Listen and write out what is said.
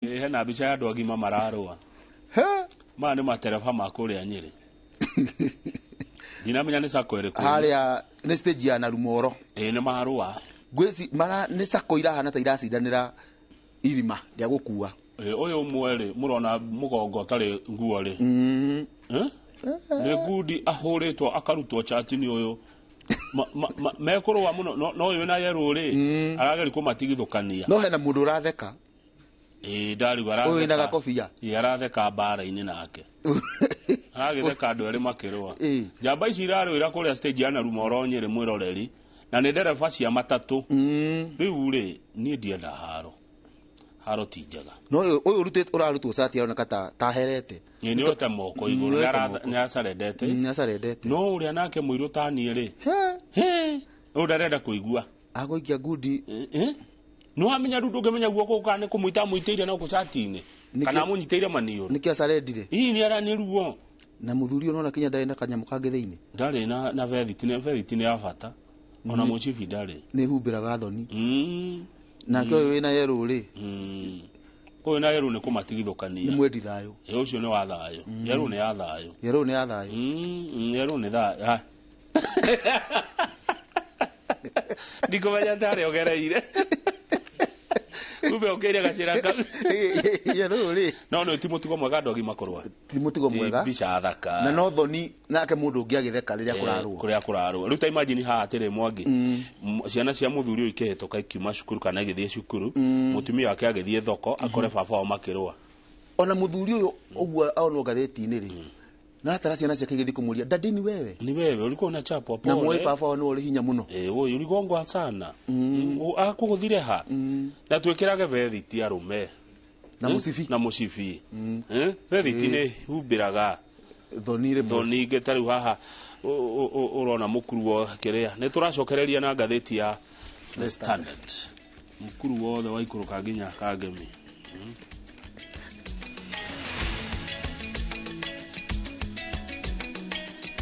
hena mbica ya andũ agima mararũa maya nĩ matereba ma kũrĩa Nyĩrĩ ndinamenya nĩ sako ĩrĩkũ harĩa nĩ stage ya Narumoro nĩ marũa gwĩci mara nĩ sako irahana ta iracindanĩra irima rĩa gũkua ũyũ ũmwe rĩ mũrona mũgongo ũtarĩ nguo rĩ nĩ ngundi ahũrĩtwo akarutwo chatini ũyũ mekũrũa mũno no ũyũ na yerũ rĩ arageri kũmatigithũkania no hena mũndũ ũratheka ndariuga aratheka ũyũ na gakobia aratheka mbara-inĩ nake aragĩtheka andũ erĩ makĩrũa njamba ici irarũĩra kũrĩa stage ya Narumoro Nyĩrĩ mwĩroreri na nĩ ndereba cia matatũ rĩu rĩ niĩ ndienda haro ti njega no ũyũ ũrarutwo cati aroneka ta herete nĩ ote moko igũrũ nĩ acarendete no ũrĩa nake mũirũ ta niĩ rĩ ũyũ ndarenda kũigua agũikia ngundi no amenya rĩu ndũngĩmenya guoko kana nĩ kũmũita mũitĩire na gũkũ cati-inĩ kana amũnyitĩire maniũrũ nĩkĩ acarendire nĩ aranĩruo na mũthuri ũyũ nona kinya ndarĩ na kanyamũ kangĩ thĩinĩ ndarĩ na veriti nĩ ya bata ona mũcibi ndarĩ nĩ humbĩraga thoni nake ũyũ wĩna yerũ rĩ ũyũ na yerũ nĩ kũmatigithũkania nĩ mwendi thayũ ũcio nĩ wa thayũ yerũ nĩ ya thayũ yerũ nĩ thayũ ndikũmenya tarĩ ogereire kumbe ũkĩire gacĩra kau yerũ rĩ no nĩ ti mũtugo mwega andũ agima kũrũa ti mũtugo mwega mbica thaka na no thoni nake mũndũ ũngĩ agĩtheka rĩrĩa kũrarũa rĩu ta imagine haha atĩrĩ Mwangi ciana cia mũthuri ũyũ ikĩhĩtũka ikiuma cukuru kana igĩthiĩ cukuru mũtumia wake agĩthiĩ thoko akore baba wao makĩrũa ona mũthuri ũyũ ũguo aonwo ngathĩti-inĩ rĩ na atara ciana ciake igĩthiĩ kũmũria dadi ni wewe ulikuwa unachapwa pole na mwe baba wao uri hinya muno wewe uligongwa sana akuguthire ha na twikirage veriti arume na musifi veriti ni humbiraga thoni getari haha urona mukuru wo kiria ni turacokereria na ngatheti ya The Standard mukuru wothe wa ikuruka nginya Kangemi